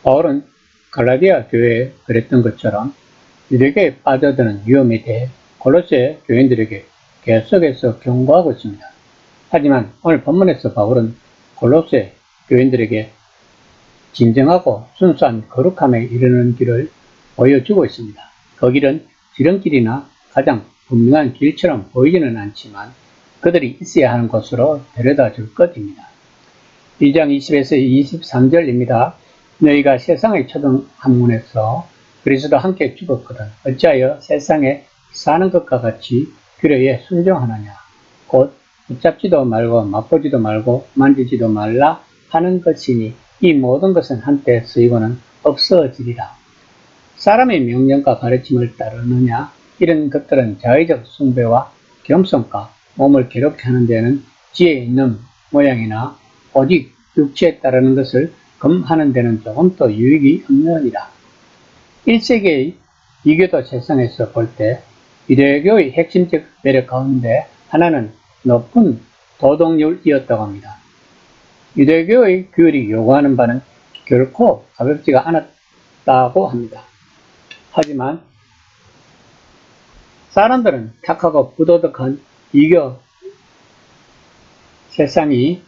바울은 갈라디아 교회에 그랬던 것처럼 유대교에 빠져드는 위험에 대해 골로새 교인들에게 계속해서 경고하고 있습니다. 하지만 오늘 본문에서 바울은 골로새 교인들에게 진정하고 순수한 거룩함에 이르는 길을 보여주고 있습니다. 그 길은 지름길이나 가장 분명한 길처럼 보이지는 않지만 그들이 있어야 하는 곳으로 데려다 줄 것입니다. 2장 20에서 23절입니다. 너희가 세상의 초등학문에서 그리스도와 함께 죽었거든 어찌하여 세상에 사는 것과 같이 규례에 순종하느냐. 곧 붙잡지도 말고 맛보지도 말고 만지지도 말라 하는 것이니 이 모든 것은 한때 쓰이고는 없어지리라. 사람의 명령과 가르침을 따르느냐. 이런 것들은 자의적 숭배와 겸손과 몸을 괴롭게 하는 데는 지혜 있는 모양이나 오직 육체에 따르는 것을 금하는 데는 조금 더 유익이 없느니라. 1세기의 이교도 세상에서 볼 때 유대교의 핵심적 매력 가운데 하나는 높은 도덕률이었다고 합니다. 유대교의 규율이 요구하는 바는 결코 가볍지가 않았다고 합니다. 하지만 사람들은 착하고 부도덕한 이교 세상이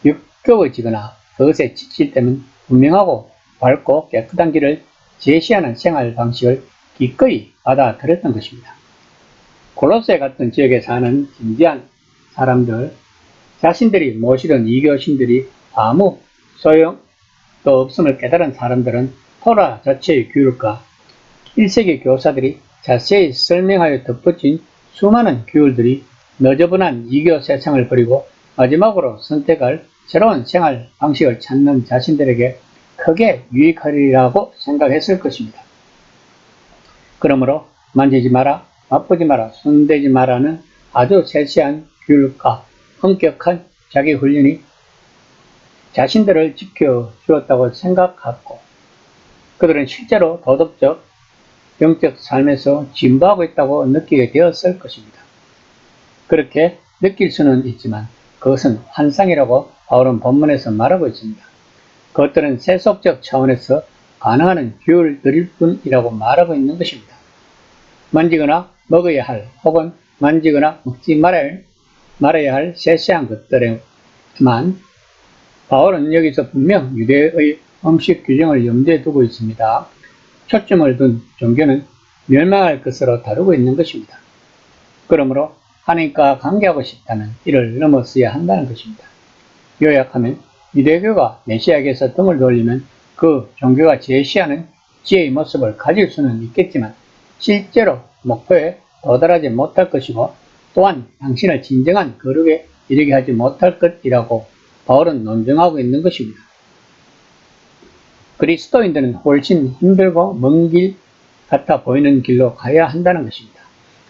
역겨워지거나 그것에 지칠 때는 분명하고 밝고 깨끗한 길을 제시하는 생활 방식을 기꺼이 받아들였던 것입니다. 골로새 같은 지역에 사는 진지한 사람들, 자신들이 모시던 이교신들이 아무 소용도 없음을 깨달은 사람들은 토라 자체의 규율과 1세기 교사들이 자세히 설명하여 덧붙인 수많은 규율들이 너저분한 이교 세상을 버리고 마지막으로 선택할 새로운 생활 방식을 찾는 자신들에게 크게 유익하리라고 생각했을 것입니다. 그러므로 만지지 마라, 맛보지 마라, 손대지 마라는 아주 세세한 규율과 엄격한 자기 훈련이 자신들을 지켜주었다고 생각하고 그들은 실제로 도덕적, 영적 삶에서 진보하고 있다고 느끼게 되었을 것입니다. 그렇게 느낄 수는 있지만 그것은 환상이라고 바울은 본문에서 말하고 있습니다. 그것들은 세속적 차원에서 가능한 규율들일 뿐이라고 말하고 있는 것입니다. 만지거나 먹어야 할 혹은 만지거나 먹지 말아야 할 세세한 것들에만 바울은 여기서 분명 유대의 음식 규정을 염두에 두고 있습니다. 초점을 둔 종교는 멸망할 것으로 다루고 있는 것입니다. 그러므로 하나님과 관계하고 싶다면 이를 넘어서야 한다는 것입니다. 요약하면 유대교가 메시아에게서 등을 돌리면 그 종교가 제시하는 지혜의 모습을 가질 수는 있겠지만 실제로 목표에 도달하지 못할 것이고 또한 당신을 진정한 거룩에 이르게 하지 못할 것이라고 바울은 논증하고 있는 것입니다. 그리스도인들은 훨씬 힘들고 먼 길 같아 보이는 길로 가야 한다는 것입니다.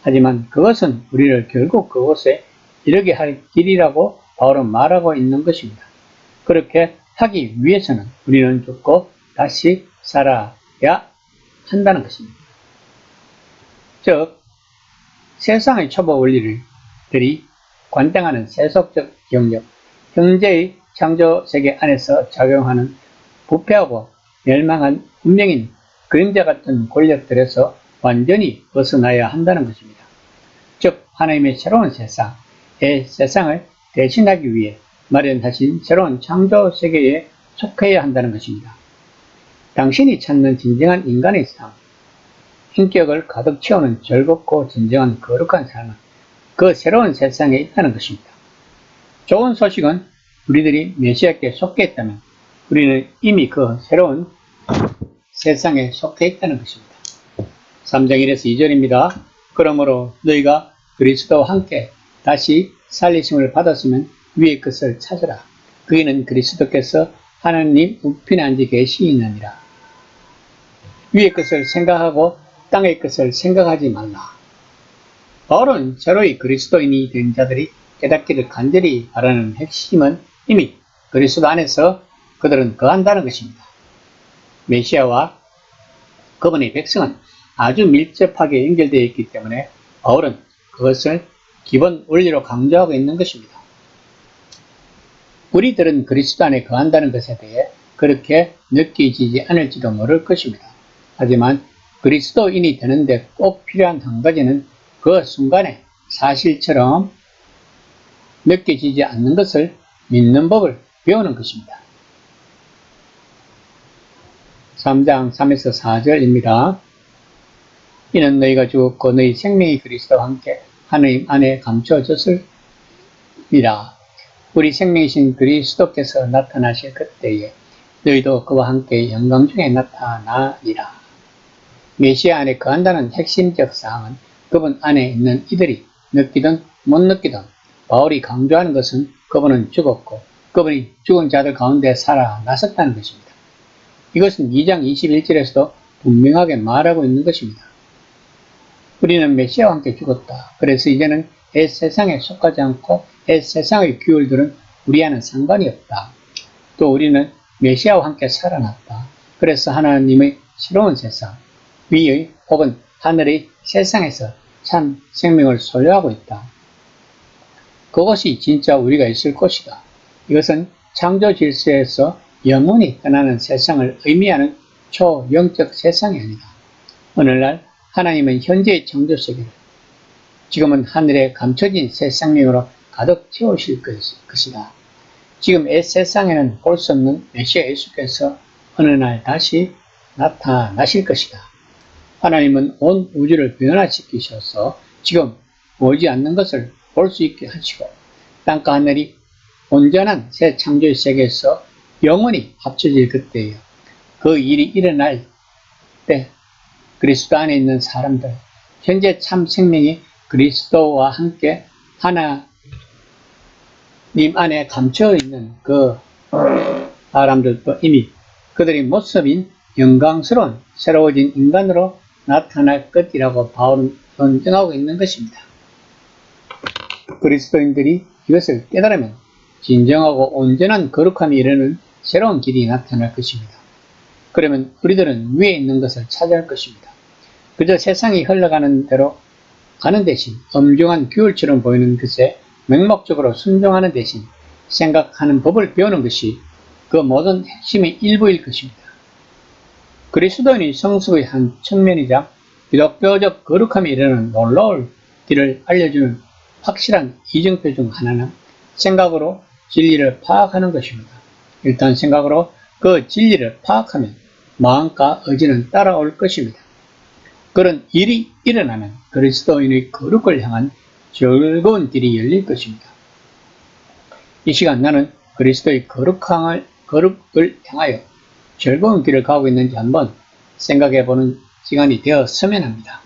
하지만 그것은 우리를 결국 그곳에 이르게 할 길이라고 바울은 말하고 있는 것입니다. 그렇게 하기 위해서는 우리는 죽고 다시 살아야 한다는 것입니다. 즉 세상의 초보 원리들이 관장하는 세속적 영역, 현재의 창조 세계 안에서 작용하는 부패하고 멸망한 운명인 그림자 같은 권력들에서 완전히 벗어나야 한다는 것입니다. 즉 하나님의 새로운 세상을 대신하기 위해 마련하신 새로운 창조 세계에 속해야 한다는 것입니다. 당신이 찾는 진정한 인간의 삶, 인격을 가득 채우는 즐겁고 진정한 거룩한 삶은 그 새로운 세상에 있다는 것입니다. 좋은 소식은 우리들이 메시아께 속해 있다면 우리는 이미 그 새로운 세상에 속해 있다는 것입니다. 3장 1에서 2절입니다. 그러므로 너희가 그리스도와 함께 다시 살리심을 받았으면 위의 것을 찾으라. 그이는 그리스도께서 하나님 우편에 앉아 계시느니라. 위의 것을 생각하고 땅의 것을 생각하지 말라. 바울은 새로이 그리스도인이 된 자들이 깨닫기를 간절히 바라는 핵심은 이미 그리스도 안에서 그들은 거한다는 것입니다. 메시아와 그분의 백성은 아주 밀접하게 연결되어 있기 때문에 바울은 그것을 기본 원리로 강조하고 있는 것입니다. 우리들은 그리스도 안에 거한다는 것에 대해 그렇게 느껴지지 않을지도 모를 것입니다. 하지만 그리스도인이 되는데 꼭 필요한 한 가지는 그 순간에 사실처럼 느껴지지 않는 것을 믿는 법을 배우는 것입니다. 3장 3에서 4절입니다. 이는 너희가 죽었고 너희 생명이 그리스도와 함께 하나님 안에 감춰졌으리라. 우리 생명이신 그리스도께서 나타나실 그때에 너희도 그와 함께 영광 중에 나타나리라. 메시아 안에 거한다는 핵심적 사항은 그분 안에 있는 이들이 느끼든 못 느끼든 바울이 강조하는 것은 그분은 죽었고 그분이 죽은 자들 가운데 살아나섰다는 것입니다. 이것은 2장 21절에서도 분명하게 말하고 있는 것입니다. 우리는 메시아와 함께 죽었다. 그래서 이제는 옛 세상에 속하지 않고 옛 세상의 규율들은 우리와는 상관이 없다. 또 우리는 메시아와 함께 살아났다. 그래서 하나님의 새로운 세상, 위의 혹은 하늘의 세상에서 참 생명을 소유하고 있다. 그것이 진짜 우리가 있을 것이다. 이것은 창조 질서에서 영원히 떠나는 세상을 의미하는 초영적 세상이 아니다. 오늘날 하나님은 현재의 창조 세계를 지금은 하늘에 감춰진 새 생명으로 가득 채우실 것이다. 지금 옛 세상에는 볼 수 없는 메시아 예수께서 어느 날 다시 나타나실 것이다. 하나님은 온 우주를 변화시키셔서 지금 보이지 않는 것을 볼 수 있게 하시고 땅과 하늘이 온전한 새 창조의 세계에서 영원히 합쳐질 그때에요. 그 일이 일어날 때 그리스도 안에 있는 사람들, 현재 참 생명이 그리스도와 함께 하나님 안에 감춰 있는 그 사람들도 이미 그들의 모습인 영광스러운 새로워진 인간으로 나타날 것이라고 바울은 선정하고 있는 것입니다. 그리스도인들이 이것을 깨달으면 진정하고 온전한 거룩함이 이르는 새로운 길이 나타날 것입니다. 그러면 우리들은 위에 있는 것을 찾아할 것입니다. 그저 세상이 흘러가는 대로 가는 대신 엄중한 규율처럼 보이는 것에 맹목적으로 순종하는 대신 생각하는 법을 배우는 것이 그 모든 핵심의 일부일 것입니다. 그리스도인이 성숙의 한 측면이자 기독교적 거룩함에 이르는 놀라울 길을 알려주는 확실한 이정표 중 하나는 생각으로 진리를 파악하는 것입니다. 일단 생각으로 그 진리를 파악하면 마음과 의지는 따라올 것입니다. 그런 일이 일어나면 그리스도인의 거룩을 향한 즐거운 길이 열릴 것입니다. 이 시간 나는 그리스도의 거룩을 향하여 즐거운 길을 가고 있는지 한번 생각해 보는 시간이 되었으면 합니다.